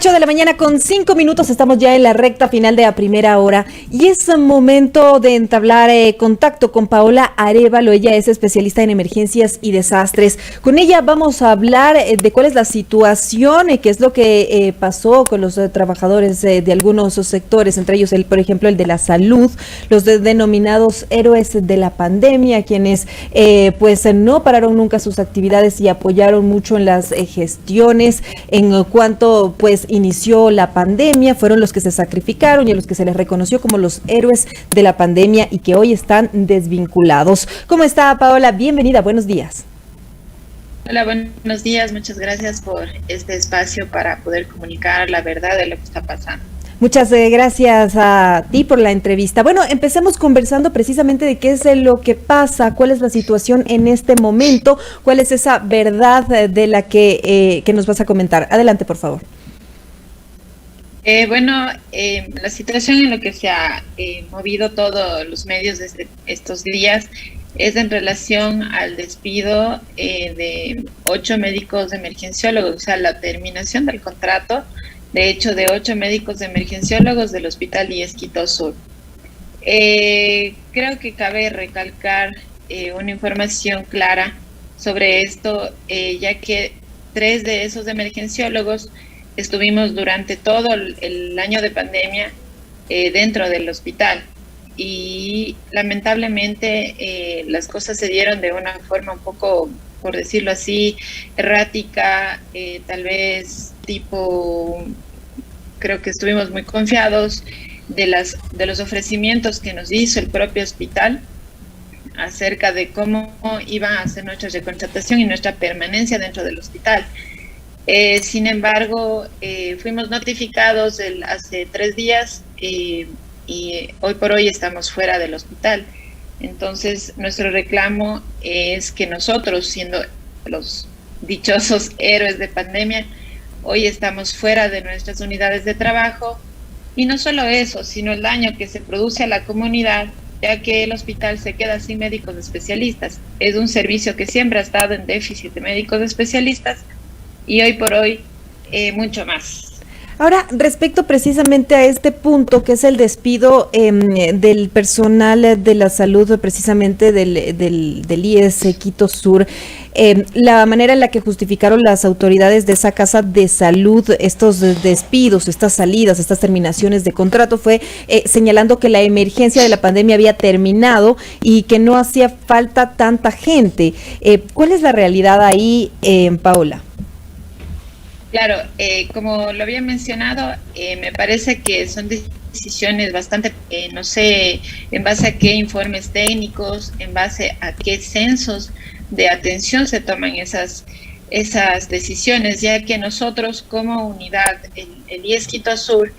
8 de la mañana con 5 minutos, estamos ya en la recta final de la primera hora y es momento de entablar contacto con Paola Arévalo. Ella es especialista en emergencias y desastres. Con ella vamos a hablar de cuál es la situación, qué es lo que pasó con los trabajadores de algunos sectores, entre ellos, por ejemplo, el de la salud, los denominados héroes de la pandemia, quienes pues no pararon nunca sus actividades y apoyaron mucho en las gestiones en cuanto pues inició la pandemia, fueron los que se sacrificaron y a los que se les reconoció como los héroes de la pandemia y que hoy están desvinculados. ¿Cómo está, Paola? Bienvenida, buenos días. Hola, buenos días, muchas gracias por este espacio para poder comunicar la verdad de lo que está pasando. Muchas gracias a ti por la entrevista. Bueno, empecemos conversando precisamente de qué es lo que pasa, cuál es la situación en este momento, cuál es esa verdad de la que nos vas a comentar. Adelante, por favor. La situación en la que se ha movido todos los medios desde estos días es en relación al despido de 8 médicos de emergenciólogos, o sea, la terminación del contrato, de hecho, de 8 médicos de emergenciólogos del Hospital IES Quito Sur. Creo que cabe recalcar una información clara sobre esto, ya que 3 de esos emergenciólogos estuvimos durante todo el año de pandemia dentro del hospital y lamentablemente las cosas se dieron de una forma un poco, por decirlo así, errática, tal vez creo que estuvimos muy confiados de los ofrecimientos que nos hizo el propio hospital acerca de cómo iba a ser nuestra recontratación y nuestra permanencia dentro del hospital. Sin embargo, fuimos notificados hace 3 días y hoy por hoy estamos fuera del hospital. Entonces, nuestro reclamo es que nosotros, siendo los dichosos héroes de pandemia, hoy estamos fuera de nuestras unidades de trabajo y no solo eso, sino el daño que se produce a la comunidad, ya que el hospital se queda sin médicos especialistas. Es un servicio que siempre ha estado en déficit de médicos especialistas y hoy por hoy mucho más. Ahora, respecto precisamente a este punto, que es el despido del personal de la salud, precisamente del IES Quito Sur, la manera en la que justificaron las autoridades de esa casa de salud estos despidos, estas salidas, estas terminaciones de contrato, fue señalando que la emergencia de la pandemia había terminado y que no hacía falta tanta gente. ¿Cuál es la realidad ahí, Paola? Claro, como lo había mencionado, me parece que son decisiones bastante, no sé, en base a qué informes técnicos, en base a qué censos de atención se toman esas decisiones, ya que nosotros como unidad, el IES Quito Sur,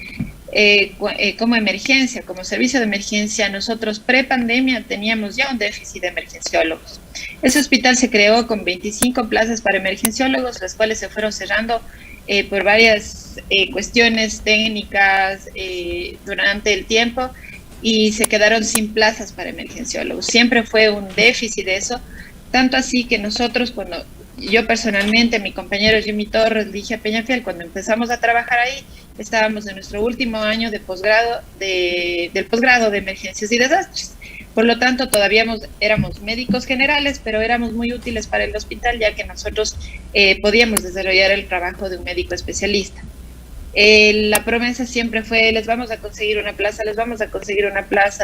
como emergencia, como servicio de emergencia, nosotros pre-pandemia teníamos ya un déficit de emergenciólogos. Ese hospital se creó con 25 plazas para emergenciólogos, las cuales se fueron cerrando por varias cuestiones técnicas durante el tiempo y se quedaron sin plazas para emergenciólogos. Siempre fue un déficit de eso, tanto así que nosotros cuando yo personalmente, mi compañero Jimmy Torres, Ligia Peñafiel, cuando empezamos a trabajar ahí, estábamos en nuestro último año de posgrado, del posgrado de emergencias y desastres. Por lo tanto, todavía éramos médicos generales, pero éramos muy útiles para el hospital, ya que nosotros podíamos desarrollar el trabajo de un médico especialista. La promesa siempre fue, les vamos a conseguir una plaza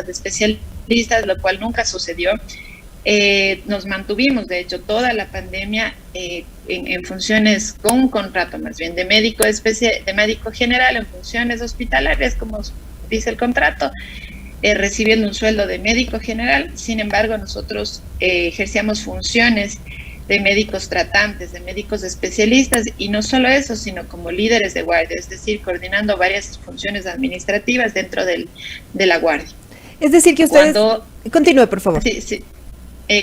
de especialistas, lo cual nunca sucedió. Nos mantuvimos, de hecho, toda la pandemia en funciones con un contrato más bien de médico general en funciones hospitalarias, como dice el contrato, recibiendo un sueldo de médico general. Sin embargo, nosotros ejercíamos funciones de médicos tratantes, de médicos especialistas, y no solo eso, sino como líderes de guardia, es decir, coordinando varias funciones administrativas dentro de la guardia. Es decir, que ustedes... Continúe, por favor. Sí.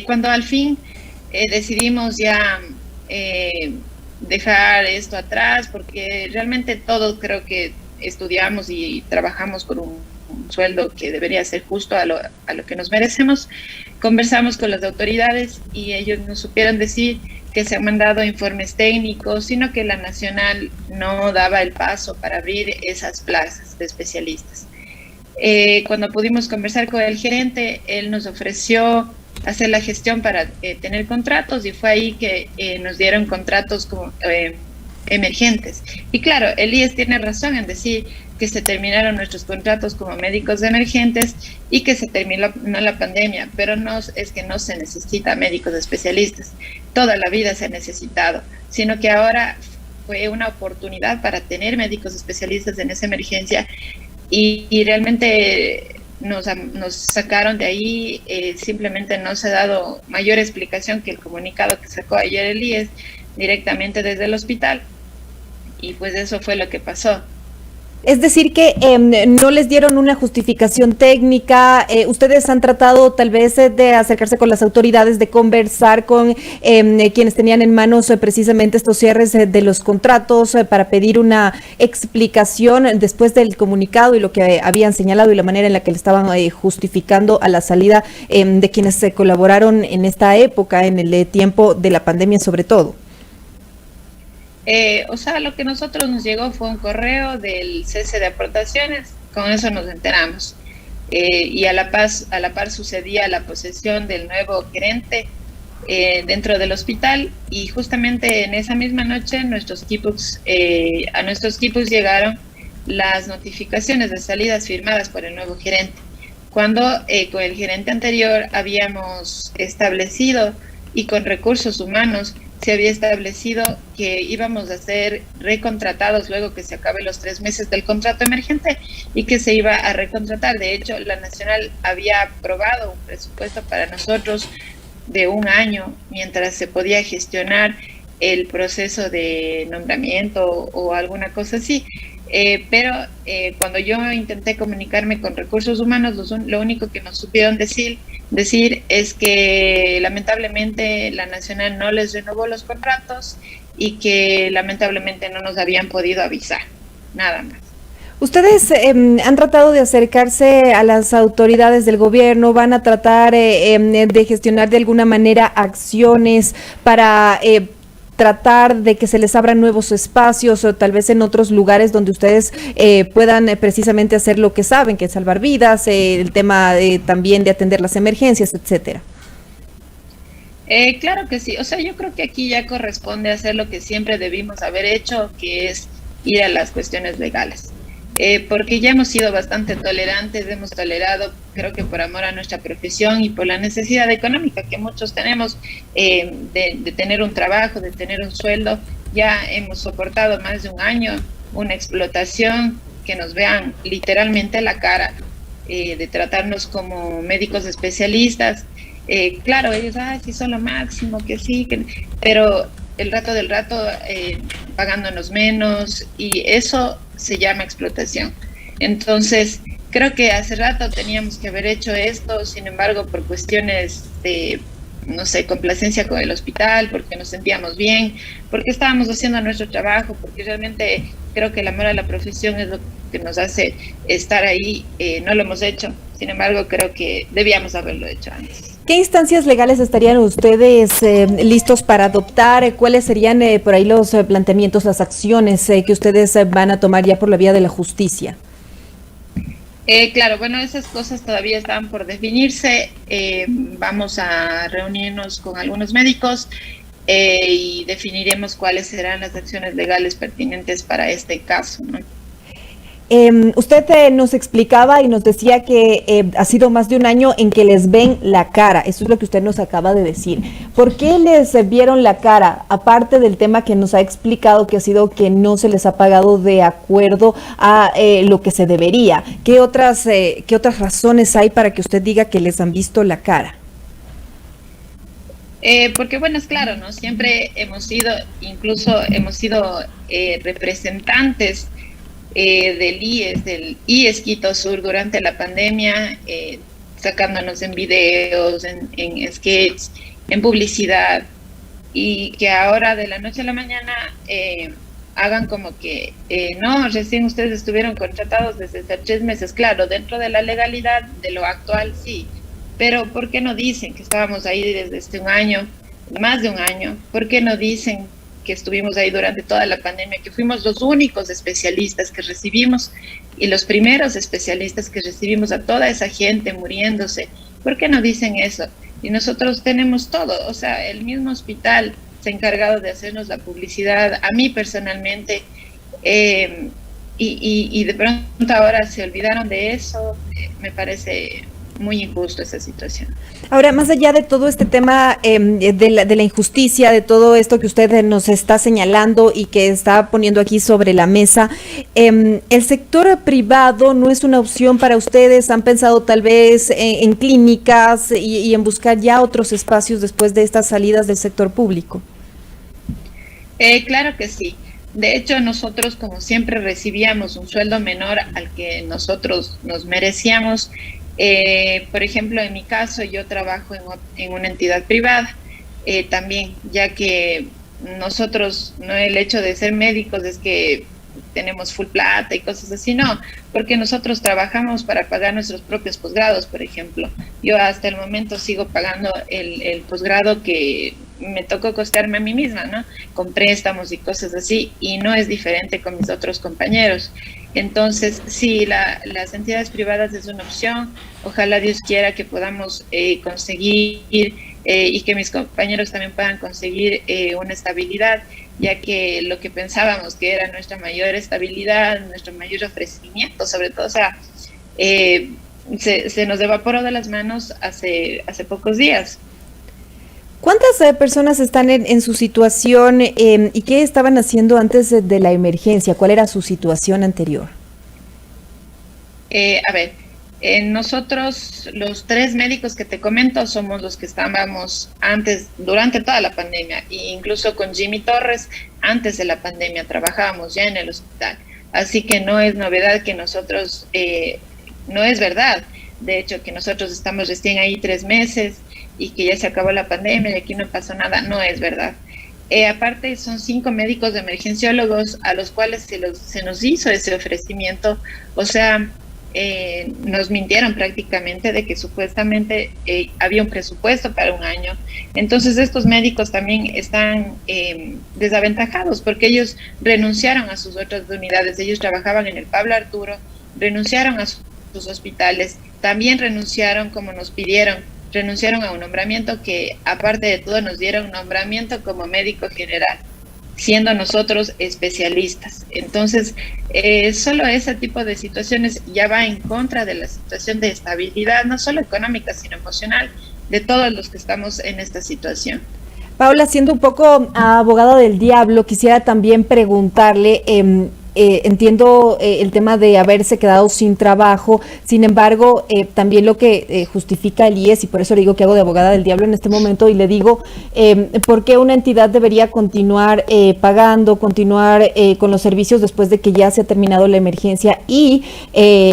Cuando al fin decidimos ya dejar esto atrás, porque realmente todos creo que estudiamos y trabajamos por un sueldo que debería ser justo a lo que nos merecemos, conversamos con las autoridades y ellos nos supieron decir que se han mandado informes técnicos, sino que la nacional no daba el paso para abrir esas plazas de especialistas. Cuando pudimos conversar con el gerente, él nos ofreció hacer la gestión para tener contratos, y fue ahí que nos dieron contratos como emergentes. Y claro, el IES tiene razón en decir que se terminaron nuestros contratos como médicos emergentes y que se terminó la pandemia, pero no es que no se necesita médicos especialistas, toda la vida se ha necesitado, sino que ahora fue una oportunidad para tener médicos especialistas en esa emergencia, y realmente nos sacaron de ahí. Simplemente no se ha dado mayor explicación que el comunicado que sacó ayer el IES directamente desde el hospital, y pues eso fue lo que pasó. Es decir, que no les dieron una justificación técnica. Ustedes han tratado tal vez de acercarse con las autoridades, de conversar con quienes tenían en manos precisamente estos cierres de los contratos para pedir una explicación después del comunicado y lo que habían señalado y la manera en la que le estaban justificando a la salida de quienes colaboraron en esta época, en el tiempo de la pandemia sobre todo. O sea, lo que nosotros nos llegó fue un correo del cese de aportaciones, con eso nos enteramos. Y a la par sucedía la posesión del nuevo gerente dentro del hospital, y justamente en esa misma noche a nuestros equipos llegaron las notificaciones de salidas firmadas por el nuevo gerente. Cuando con el gerente anterior habíamos establecido, y con recursos humanos, se había establecido que íbamos a ser recontratados luego que se acabe los 3 meses del contrato emergente, y que se iba a recontratar. De hecho, la nacional había aprobado un presupuesto para nosotros de 1 año mientras se podía gestionar el proceso de nombramiento o alguna cosa así. Pero cuando yo intenté comunicarme con recursos humanos, lo único que nos supieron decir es que lamentablemente la nacional no les renovó los contratos y que lamentablemente no nos habían podido avisar, nada más. ¿Ustedes han tratado de acercarse a las autoridades del gobierno? ¿Van a tratar de gestionar de alguna manera acciones para tratar de que se les abran nuevos espacios, o tal vez en otros lugares donde ustedes puedan precisamente hacer lo que saben, que es salvar vidas, el tema también de atender las emergencias, etcétera? Claro que sí. O sea, yo creo que aquí ya corresponde hacer lo que siempre debimos haber hecho, que es ir a las cuestiones legales. Porque ya hemos sido bastante tolerantes, hemos tolerado, creo que por amor a nuestra profesión y por la necesidad económica que muchos tenemos de tener un trabajo, de tener un sueldo. Ya hemos soportado más de 1 año una explotación, que nos vean literalmente la cara, de tratarnos como médicos especialistas. Claro, ellos, sí son lo máximo, que sí, pero el rato del rato pagándonos menos, y eso se llama explotación. Entonces, creo que hace rato teníamos que haber hecho esto. Sin embargo, por cuestiones de, no sé, complacencia con el hospital, porque nos sentíamos bien, porque estábamos haciendo nuestro trabajo, porque realmente creo que el amor a la profesión es lo que nos hace estar ahí, no lo hemos hecho. Sin embargo, creo que debíamos haberlo hecho antes. ¿Qué instancias legales estarían ustedes listos para adoptar? ¿Cuáles serían por ahí los planteamientos, las acciones que ustedes van a tomar ya por la vía de la justicia? Claro, bueno, esas cosas todavía están por definirse. Vamos a reunirnos con algunos médicos y definiremos cuáles serán las acciones legales pertinentes para este caso, ¿no? Usted nos explicaba y nos decía que ha sido más de 1 año en que les ven la cara. Eso es lo que usted nos acaba de decir. ¿Por qué les vieron la cara? Aparte del tema que nos ha explicado, que ha sido que no se les ha pagado de acuerdo a lo que se debería. ¿Qué otras razones hay para que usted diga que les han visto la cara? Porque bueno, es claro, ¿no? Siempre hemos sido representantes del IES Quito Sur durante la pandemia, sacándonos en videos, en sketches, en publicidad, y que ahora de la noche a la mañana hagan como que no, recién ustedes estuvieron contratados desde hace 3 meses. Claro, dentro de la legalidad de lo actual sí, pero ¿por qué no dicen que estábamos ahí desde 1 año? más de un año, ¿por qué no dicen que estuvimos ahí durante toda la pandemia, que fuimos los únicos especialistas que recibimos y los primeros especialistas que recibimos a toda esa gente muriéndose? ¿Por qué no dicen eso? Y nosotros tenemos todo, o sea, el mismo hospital se ha encargado de hacernos la publicidad, a mí personalmente, y de pronto ahora se olvidaron de eso. Me parece muy injusto esa situación. Ahora, más allá de todo este tema de la injusticia, de todo esto que usted nos está señalando y que está poniendo aquí sobre la mesa, ¿el sector privado no es una opción para ustedes? ¿Han pensado tal vez en clínicas y en buscar ya otros espacios después de estas salidas del sector público? Claro que sí. De hecho, nosotros, como siempre, recibíamos un sueldo menor al que nosotros nos merecíamos. Por ejemplo, en mi caso, yo trabajo en una entidad privada también, ya que nosotros, no el hecho de ser médicos es que tenemos full plata y cosas así, no, porque nosotros trabajamos para pagar nuestros propios posgrados, por ejemplo. Yo hasta el momento sigo pagando el posgrado que me tocó costearme a mí misma, ¿no? Con préstamos y cosas así, y no es diferente con mis otros compañeros. Entonces, sí, las entidades privadas es una opción. Ojalá Dios quiera que podamos conseguir y que mis compañeros también puedan conseguir una estabilidad, ya que lo que pensábamos que era nuestra mayor estabilidad, nuestro mayor ofrecimiento, sobre todo, o sea, se nos evaporó de las manos hace pocos días. ¿Cuántas personas están en su situación y qué estaban haciendo antes de la emergencia? ¿Cuál era su situación anterior? A ver, nosotros, los tres médicos que te comento, somos los que estábamos antes, durante toda la pandemia, e incluso con Jimmy Torres, antes de la pandemia, trabajábamos ya en el hospital. Así que no es novedad que nosotros, no es verdad, de hecho, que nosotros estamos recién ahí 3 meses y que ya se acabó la pandemia y aquí no pasó nada, no es verdad. Aparte, son 5 médicos de emergenciólogos a los cuales se nos hizo ese ofrecimiento, o sea, nos mintieron prácticamente de que supuestamente había un presupuesto para un año. Entonces estos médicos también están desaventajados porque ellos renunciaron a sus otras unidades. Ellos trabajaban en el Pablo Arturo, renunciaron a sus hospitales, también renunciaron como nos pidieron, renunciaron a un nombramiento que aparte de todo nos dieron un nombramiento como médico general, siendo nosotros especialistas. Entonces, solo ese tipo de situaciones ya va en contra de la situación de estabilidad, no solo económica, sino emocional, de todos los que estamos en esta situación. Paula, siendo un poco abogada del diablo, quisiera también preguntarle, entiendo el tema de haberse quedado sin trabajo, sin embargo, también lo que justifica el IES, y por eso le digo que hago de abogada del diablo en este momento, y le digo, ¿por qué una entidad debería continuar pagando, continuar con los servicios después de que ya se ha terminado la emergencia? Y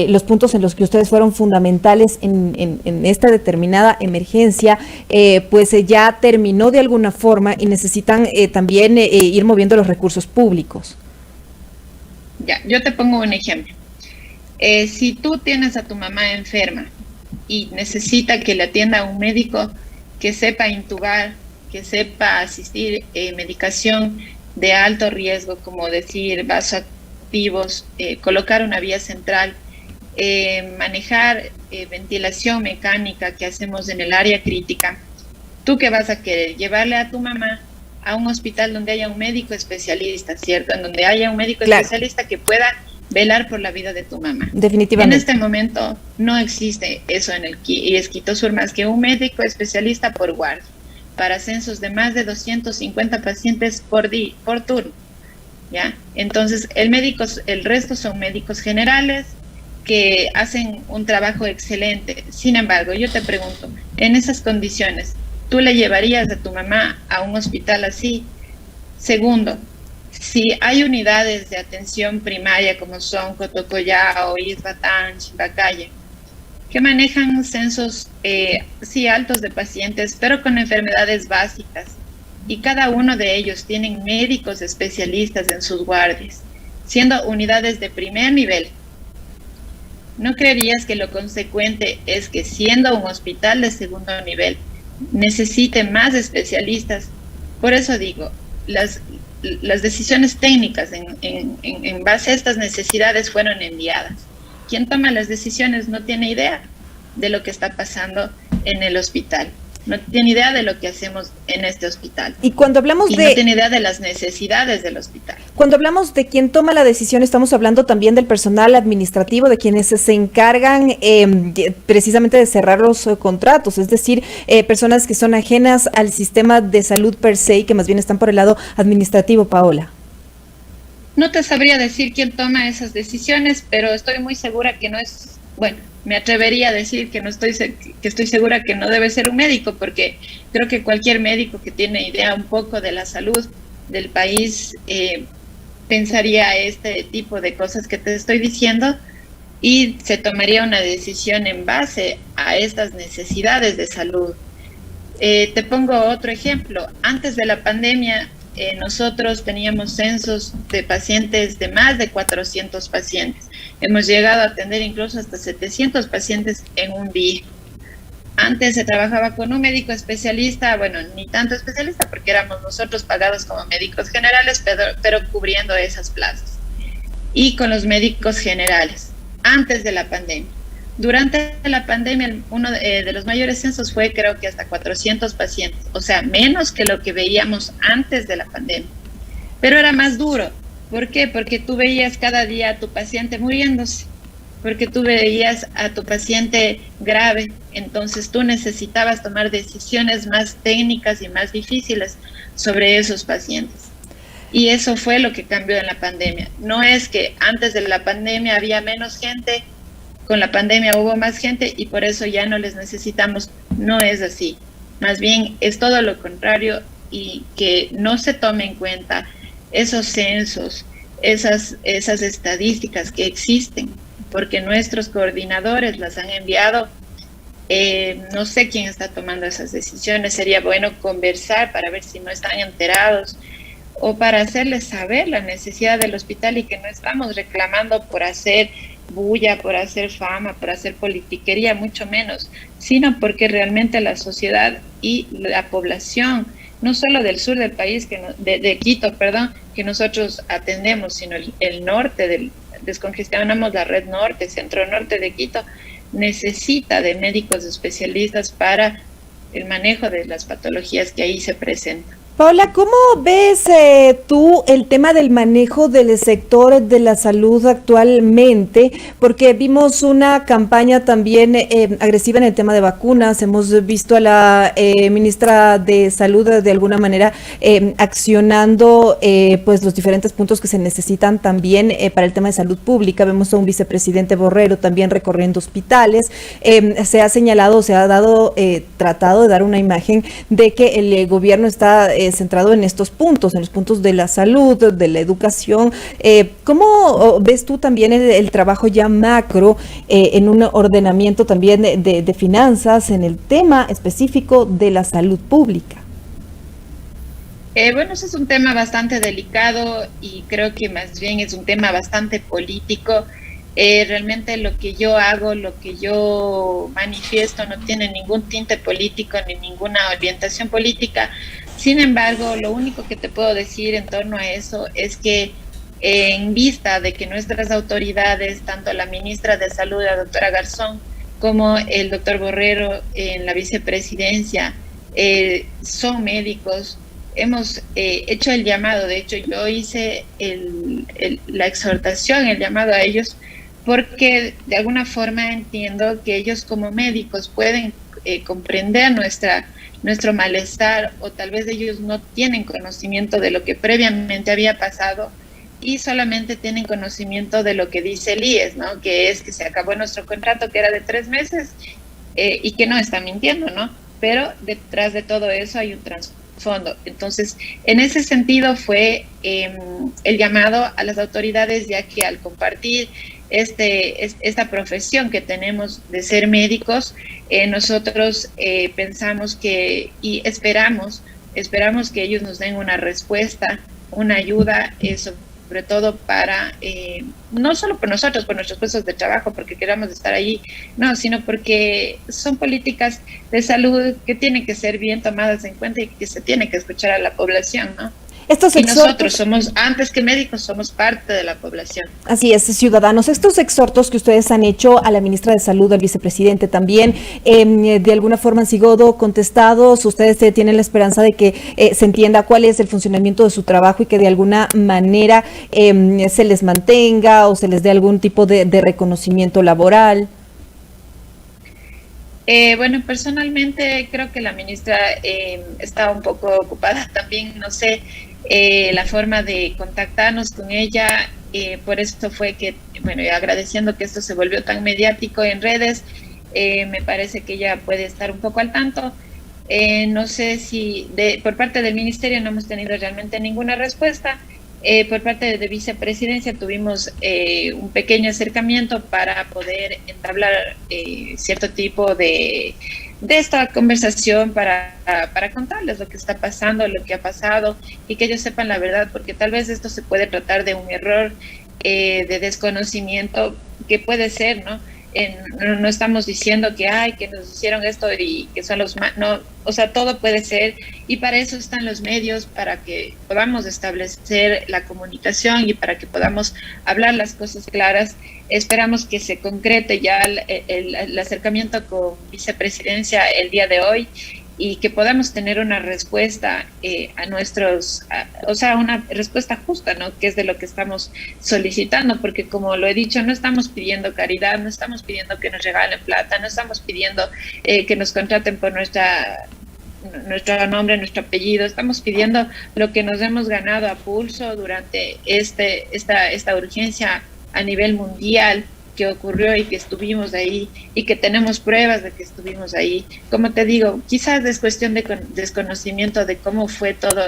los puntos en los que ustedes fueron fundamentales en esta determinada emergencia, pues ya terminó de alguna forma y necesitan también ir moviendo los recursos públicos. Ya, yo te pongo un ejemplo. Si tú tienes a tu mamá enferma y necesita que le atienda un médico que sepa intubar, que sepa asistir medicación de alto riesgo, como decir vasoactivos, colocar una vía central, manejar ventilación mecánica que hacemos en el área crítica, ¿tú qué vas a querer? Llevarle a tu mamá a un hospital donde haya un médico especialista, ¿cierto? En donde haya un médico especialista que pueda velar por la vida de tu mamá. Definitivamente. En este momento no existe eso en el Quito Sur más que un médico especialista por guardia para censos de más de 250 pacientes por turno, ¿ya? Entonces, el resto son médicos generales que hacen un trabajo excelente. Sin embargo, yo te pregunto, en esas condiciones, ¿tú le llevarías a tu mamá a un hospital así? Segundo, si hay unidades de atención primaria como son Cotocollao, Isbatán, Chimbacalle, que manejan censos sí altos de pacientes, pero con enfermedades básicas, y cada uno de ellos tienen médicos especialistas en sus guardias, siendo unidades de primer nivel, ¿no creerías que lo consecuente es que siendo un hospital de segundo nivel, necesite más especialistas. Por eso digo, las decisiones técnicas en base a estas necesidades fueron enviadas. Quien toma las decisiones no tiene idea de lo que está pasando en el hospital, no tiene idea de lo que hacemos en este hospital. Y cuando hablamos no tiene idea de las necesidades del hospital. Cuando hablamos de quien toma la decisión, estamos hablando también del personal administrativo, de quienes se encargan precisamente de cerrar los contratos, es decir, personas que son ajenas al sistema de salud per se y que más bien están por el lado administrativo, Paola. No te sabría decir quién toma esas decisiones, pero estoy muy segura que no es, bueno, me atrevería a decir que estoy segura que no debe ser un médico, porque creo que cualquier médico que tiene idea un poco de la salud del país pensaría este tipo de cosas que te estoy diciendo y se tomaría una decisión en base a estas necesidades de salud. Te pongo otro ejemplo. Antes de la pandemia, nosotros teníamos censos de pacientes de más de 400 pacientes. Hemos llegado a atender incluso hasta 700 pacientes en un día. Antes se trabajaba con un médico especialista, bueno, ni tanto especialista porque éramos nosotros pagados como médicos generales, pero cubriendo esas plazas. Y con los médicos generales, antes de la pandemia. Durante la pandemia, uno de los mayores censos fue creo que hasta 400 pacientes, o sea, menos que lo que veíamos antes de la pandemia. Pero era más duro. ¿Por qué? Porque tú veías cada día a tu paciente muriéndose, porque tú veías a tu paciente grave, entonces tú necesitabas tomar decisiones más técnicas y más difíciles sobre esos pacientes. Y eso fue lo que cambió en la pandemia. No es que antes de la pandemia había menos gente, con la pandemia hubo más gente y por eso ya no les necesitamos. No es así. Más bien es todo lo contrario y que no se tome en cuenta esos censos, esas estadísticas que existen, porque nuestros coordinadores las han enviado. No sé quién está tomando esas decisiones. Sería bueno conversar para ver si no están enterados o para hacerles saber la necesidad del hospital y que no estamos reclamando por hacer bulla, por hacer fama, por hacer politiquería, mucho menos, sino porque realmente la sociedad y la población, no solo del sur del país, de Quito, perdón, que nosotros atendemos, sino el norte, descongestionamos la red norte, centro norte de Quito, necesita de médicos especialistas para el manejo de las patologías que ahí se presentan. Paola, ¿cómo ves tú el tema del manejo del sector de la salud actualmente? Porque vimos una campaña también agresiva en el tema de vacunas. Hemos visto a la ministra de Salud de alguna manera accionando pues los diferentes puntos que se necesitan también para el tema de salud pública. Vemos a un vicepresidente Borrero también recorriendo hospitales. Se ha señalado, se ha dado tratado de dar una imagen de que el gobierno está centrado en estos puntos, en los puntos de la salud, de la educación. ¿Cómo ves tú también el trabajo ya macro en un ordenamiento también de finanzas en el tema específico de la salud pública? Bueno, ese es un tema bastante delicado y creo que más bien es un tema bastante político. Realmente lo que yo hago, lo que yo manifiesto no tiene ningún tinte político ni ninguna orientación política. Sin embargo, lo único que te puedo decir en torno a eso es que en vista de que nuestras autoridades, tanto la ministra de Salud, la doctora Garzón, como el doctor Borrero en la vicepresidencia, son médicos, hemos hecho el llamado. De hecho, yo hice la exhortación, el llamado a ellos, porque de alguna forma entiendo que ellos como médicos pueden comprender nuestro malestar, o tal vez ellos no tienen conocimiento de lo que previamente había pasado y solamente tienen conocimiento de lo que dice el IES, ¿no? Que es que se acabó nuestro contrato, que era de 3 meses, y que no está mintiendo, ¿no? Pero detrás de todo eso hay un trasfondo. Entonces, en ese sentido fue el llamado a las autoridades, ya que al compartir esta profesión que tenemos de ser médicos, nosotros pensamos que y esperamos que ellos nos den una respuesta, una ayuda sobre sobre todo para, no solo por nosotros, por nuestros puestos de trabajo, porque queramos estar allí, no, sino porque son políticas de salud que tienen que ser bien tomadas en cuenta y que se tiene que escuchar a la población, ¿no? Estos y nosotros somos, antes que médicos, somos parte de la población. Así es, ciudadanos. Estos exhortos que ustedes han hecho a la ministra de Salud, al vicepresidente también, de alguna forma han sido contestados. Ustedes tienen la esperanza de que se entienda cuál es el funcionamiento de su trabajo y que de alguna manera se les mantenga o se les dé algún tipo de reconocimiento laboral. Bueno, personalmente creo que la ministra está un poco ocupada también, no sé, la forma de contactarnos con ella, por eso fue que, bueno, agradeciendo que esto se volvió tan mediático en redes, me parece que ella puede estar un poco al tanto. No sé si por parte del ministerio no hemos tenido realmente ninguna respuesta. Por parte de vicepresidencia tuvimos un pequeño acercamiento para poder entablar cierto tipo de esta conversación para contarles lo que está pasando, lo que ha pasado y que ellos sepan la verdad, porque tal vez esto se puede tratar de un error de desconocimiento que puede ser, ¿no? No estamos diciendo que que nos hicieron esto y que son los más, no, o sea, todo puede ser, y para eso están los medios, para que podamos establecer la comunicación y para que podamos hablar las cosas claras. Esperamos que se concrete ya el acercamiento con vicepresidencia el día de hoy y que podamos tener una respuesta o sea, una respuesta justa, ¿no? Que es de lo que estamos solicitando, porque como lo he dicho, no estamos pidiendo caridad, no estamos pidiendo que nos regalen plata, no estamos pidiendo que nos contraten por nuestro nombre, nuestro apellido, estamos pidiendo lo que nos hemos ganado a pulso durante esta urgencia a nivel mundial que ocurrió y que estuvimos ahí y que tenemos pruebas de que estuvimos ahí. Como te digo, quizás es cuestión de desconocimiento de cómo fue todo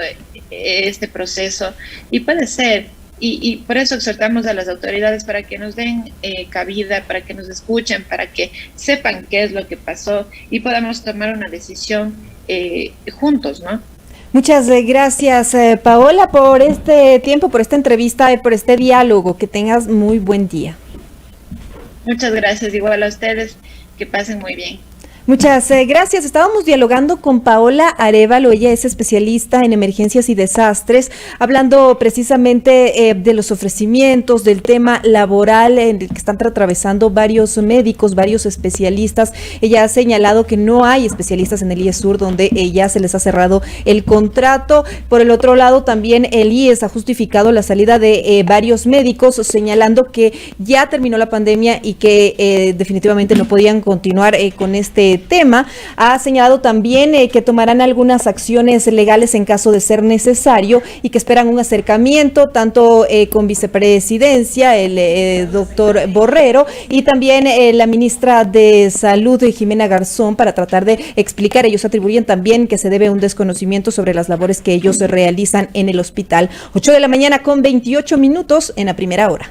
este proceso y puede ser, y por eso exhortamos a las autoridades para que nos den cabida, para que nos escuchen, para que sepan qué es lo que pasó y podamos tomar una decisión juntos, ¿no? Muchas gracias, Paola, por este tiempo, por esta entrevista y por este diálogo. Que tengas muy buen día. Muchas gracias, igual a ustedes, que pasen muy bien. Muchas gracias. Estábamos dialogando con Paola Arévalo, ella es especialista en emergencias y desastres, hablando precisamente de los ofrecimientos, del tema laboral en el que están atravesando varios médicos, varios especialistas. Ella ha señalado que no hay especialistas en el IES Sur, donde ya se les ha cerrado el contrato. Por el otro lado, también el IES ha justificado la salida de varios médicos, señalando que ya terminó la pandemia y que definitivamente no podían continuar con este tema. Ha señalado también que tomarán algunas acciones legales en caso de ser necesario y que esperan un acercamiento tanto con vicepresidencia, el doctor Borrero, y también la ministra de Salud, Jimena Garzón, para tratar de explicar. Ellos atribuyen también que se debe un desconocimiento sobre las labores que ellos realizan en el hospital. 8 de la mañana con 28 minutos en la primera hora.